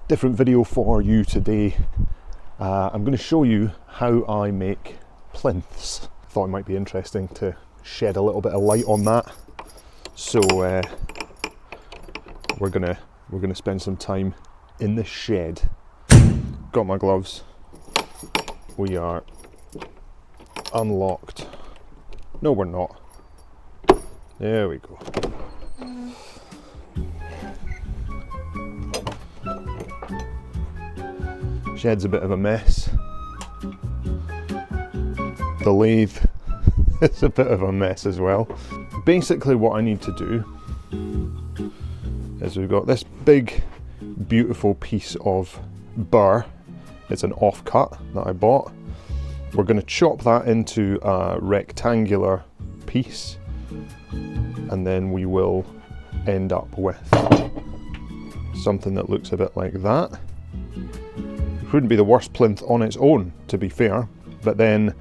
different video for you today. I'm going to show you how I make plinths. Thought it might be interesting to shed a little bit of light on that. So we're gonna spend some time in the shed. Got my gloves. We are unlocked. No, we're not. There we go. Shed's a bit of a mess. The lathe is a bit of a mess as well. Basically what I need to do is we've got this big beautiful piece of burr. It's an offcut that I bought. We're going to chop that into a rectangular piece, and then we will end up with something that looks a bit like that. It wouldn't be the worst plinth on its own, to be fair, but then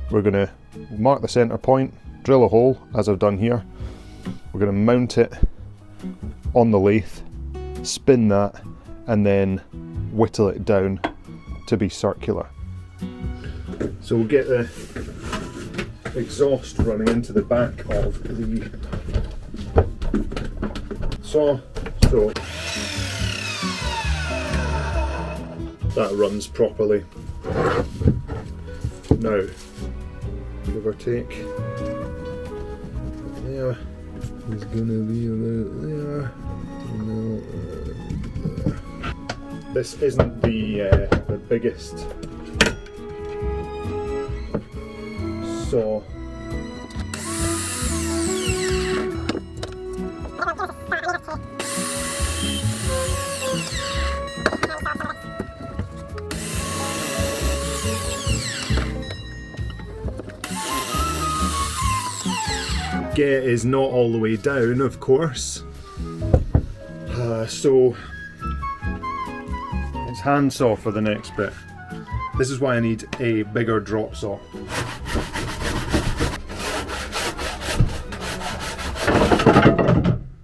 we're going to mark the center point, drill a hole as I've done here. We're going to mount it on the lathe, spin that, and then whittle it down to be circular. So we'll get the exhaust running into the back of the saw. So that runs properly. Now, give or take, there is gonna be about there. This isn't the biggest saw. Get is not all the way down, of course. So it's handsaw for the next bit. This is why I need a bigger drop saw.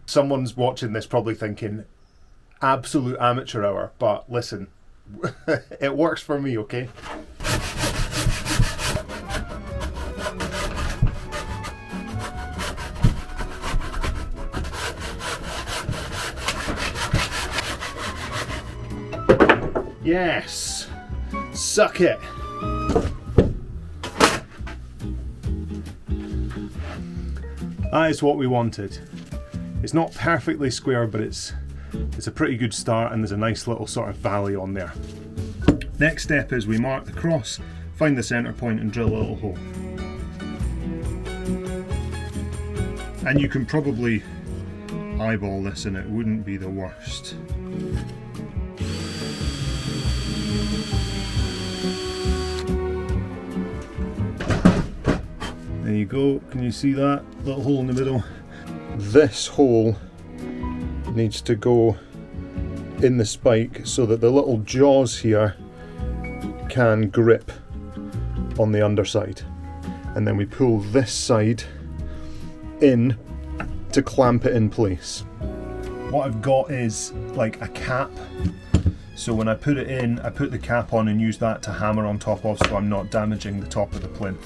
Someone's watching this probably thinking, absolute amateur hour, but listen, it works for me, okay? Yes! Suck it! That is what we wanted. It's not perfectly square, but it's a pretty good start, and there's a nice little sort of valley on there. Next step is we mark the cross, find the center point and drill a little hole. And you can probably eyeball this and it wouldn't be the worst. There you go, can you see that little hole in the middle? This hole needs to go in the spike so that the little jaws here can grip on the underside. And then we pull this side in to clamp it in place. What I've got is like a cap. So when I put it in, I put the cap on and use that to hammer on top of, so I'm not damaging the top of the plinth.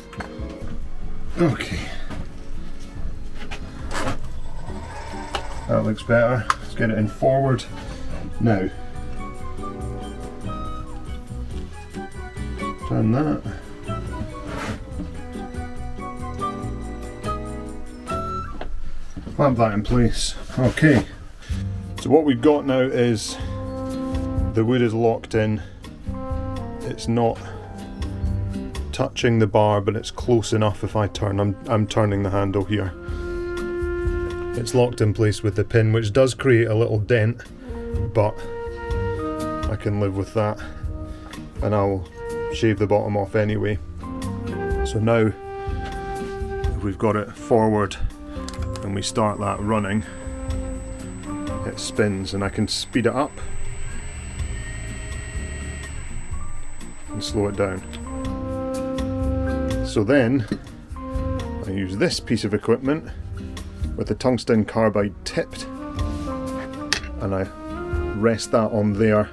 Okay. That looks better. Let's get it in forward. Now, turn that. Clamp that in place. Okay. So what we've got now is the wood is locked in. It's not touching the bar, but it's close enough if I turn. I'm turning the handle here. It's locked in place with the pin, which does create a little dent, but I can live with that, and I'll shave the bottom off anyway. So now if we've got it forward and we start that running, it spins, and I can speed it up and slow it down. So then I use this piece of equipment with the tungsten carbide tipped, and I rest that on there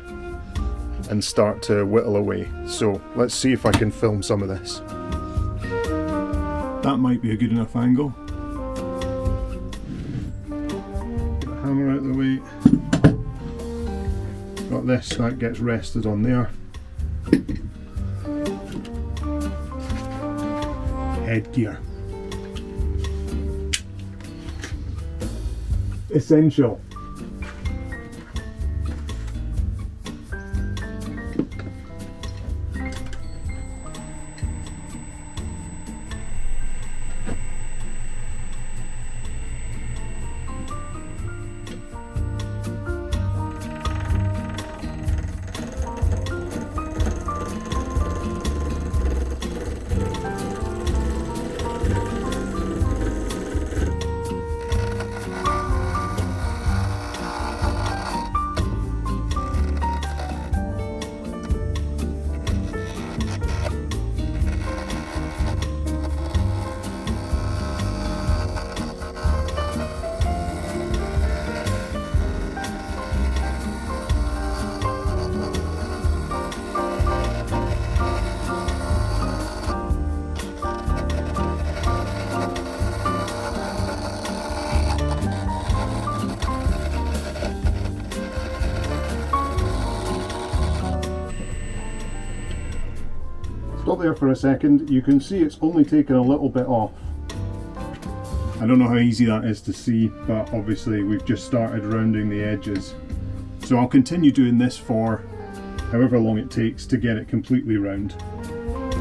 and start to whittle away. So let's see if I can film some of this. That might be a good enough angle. Get the hammer out of the way. Got this, that gets rested on there. Headgear. Essential. Stop there for a second. You can see it's only taken a little bit off. I don't know how easy that is to see, but obviously we've just started rounding the edges. So I'll continue doing this for however long it takes to get it completely round.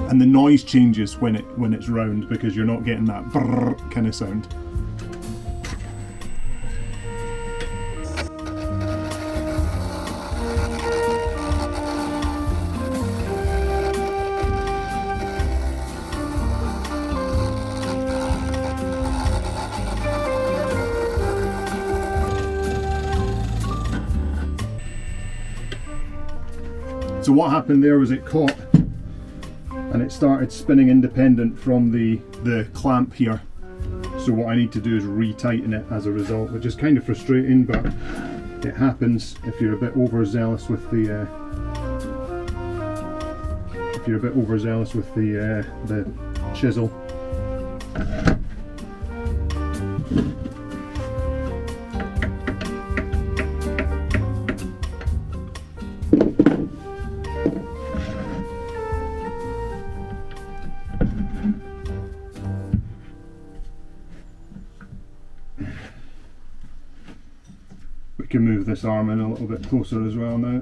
And the noise changes when it's round because you're not getting that brrr kind of sound. So what happened there was it caught and it started spinning independent from the clamp here. So what I need to do is retighten it as a result, which is kind of frustrating, but it happens if you're a bit overzealous with the chisel. We can move this arm in a little bit closer as well now.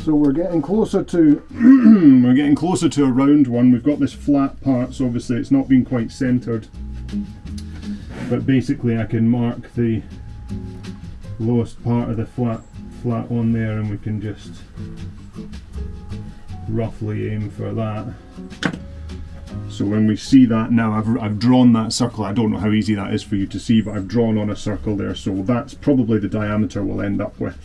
So we're getting closer to a round one. We've got this flat part, so obviously it's not been quite centered. But basically I can mark the lowest part of the flat one there, and we can just roughly aim for that. So when we see that now, I've drawn that circle. I don't know how easy that is for you to see, but I've drawn on a circle there, so that's probably the diameter we'll end up with.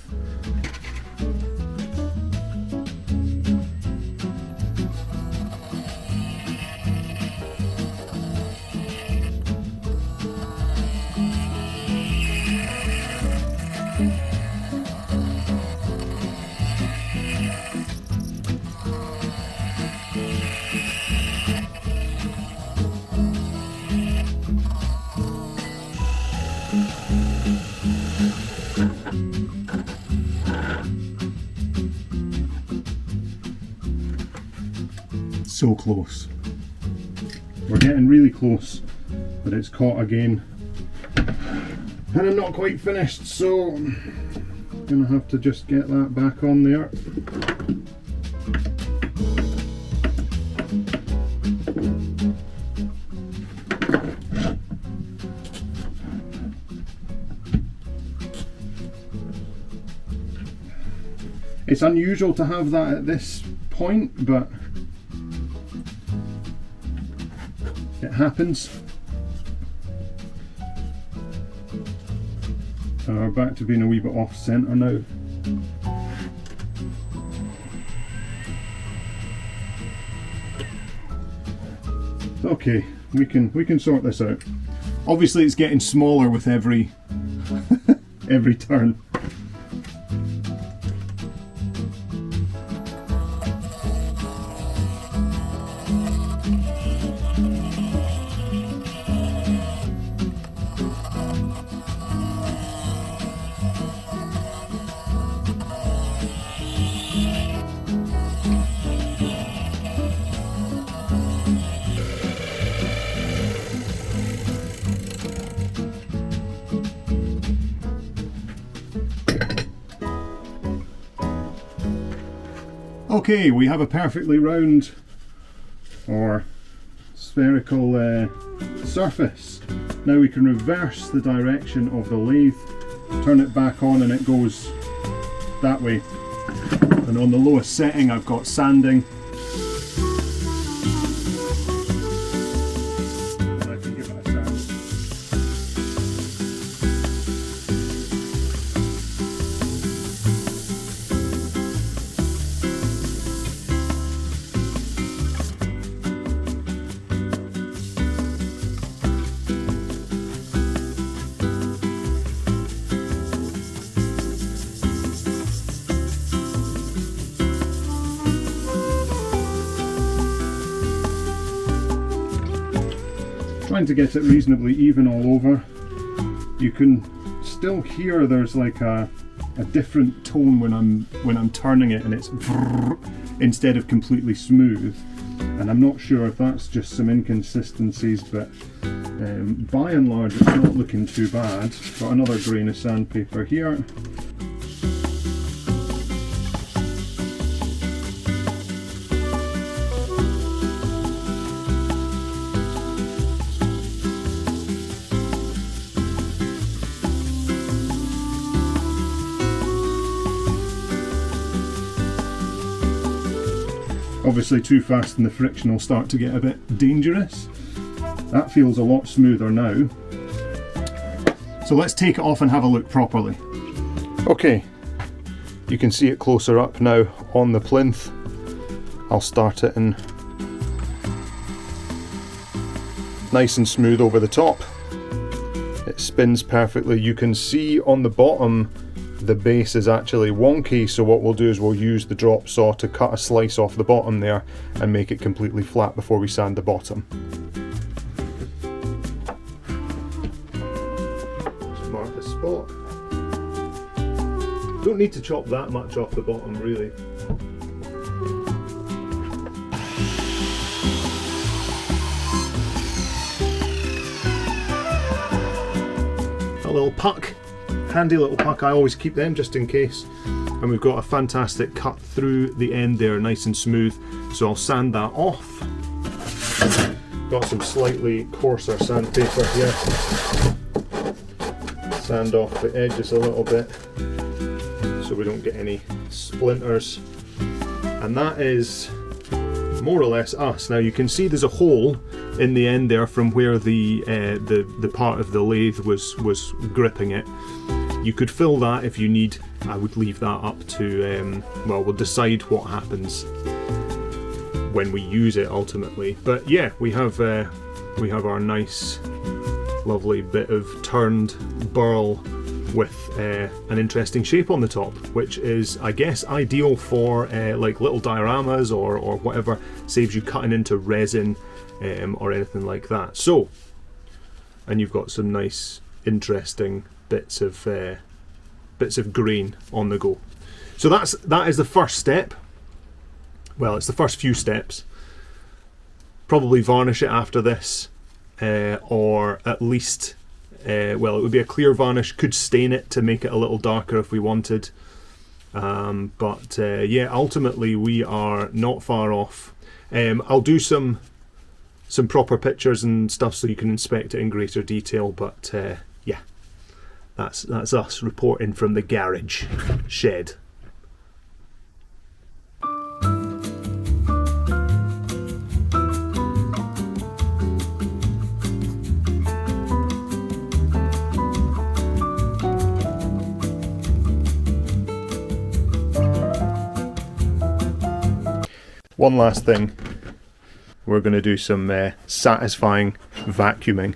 So close. We're getting really close, but it's caught again. And I'm not quite finished, so I'm gonna have to just get that back on there. It's unusual to have that at this point, but it happens. We're back to being a wee bit off centre now. Okay, we can sort this out. Obviously it's getting smaller with every every turn. Okay, we have a perfectly round or spherical surface. Now we can reverse the direction of the lathe, turn it back on, and it goes that way. And on the lowest setting I've got sanding. And I can give it a sand. Trying to get it reasonably even all over. You can still hear there's like a different tone when I'm turning it, and it's instead of completely smooth. And I'm not sure if that's just some inconsistencies, but by and large it's not looking too bad. Got another grain of sandpaper here. Obviously too fast and the friction will start to get a bit dangerous. That feels a lot smoother now. So let's take it off and have a look properly. Okay, you can see it closer up now on the plinth. I'll start it in nice and smooth over the top. It spins perfectly. You can see on the bottom the base is actually wonky, so what we'll do is we'll use the drop saw to cut a slice off the bottom there and make it completely flat before we sand the bottom. Just mark the spot. Don't need to chop that much off the bottom really. A little puck. Handy little puck, I always keep them just in case. And we've got a fantastic cut through the end there, nice and smooth. So I'll sand that off. Got some slightly coarser sandpaper here. Sand off the edges a little bit so we don't get any splinters. And that is more or less us. Now you can see there's a hole in the end there from where the part of the lathe was gripping it. You could fill that if you need. I would leave that up to, well, we'll decide what happens when we use it ultimately. But yeah, we have our nice, lovely bit of turned burl with an interesting shape on the top, which is, I guess, ideal for like little dioramas or whatever. Saves you cutting into resin or anything like that. So, and you've got some nice, interesting bits of grain on the go. So that is the first step. Well, it's the first few steps. Probably varnish it after this, or at least, well, it would be a clear varnish. Could stain it to make it a little darker if we wanted. But yeah, ultimately we are not far off. I'll do some proper pictures and stuff so you can inspect it in greater detail. But yeah. That's us reporting from the garage shed. One last thing, we're going to do some satisfying vacuuming.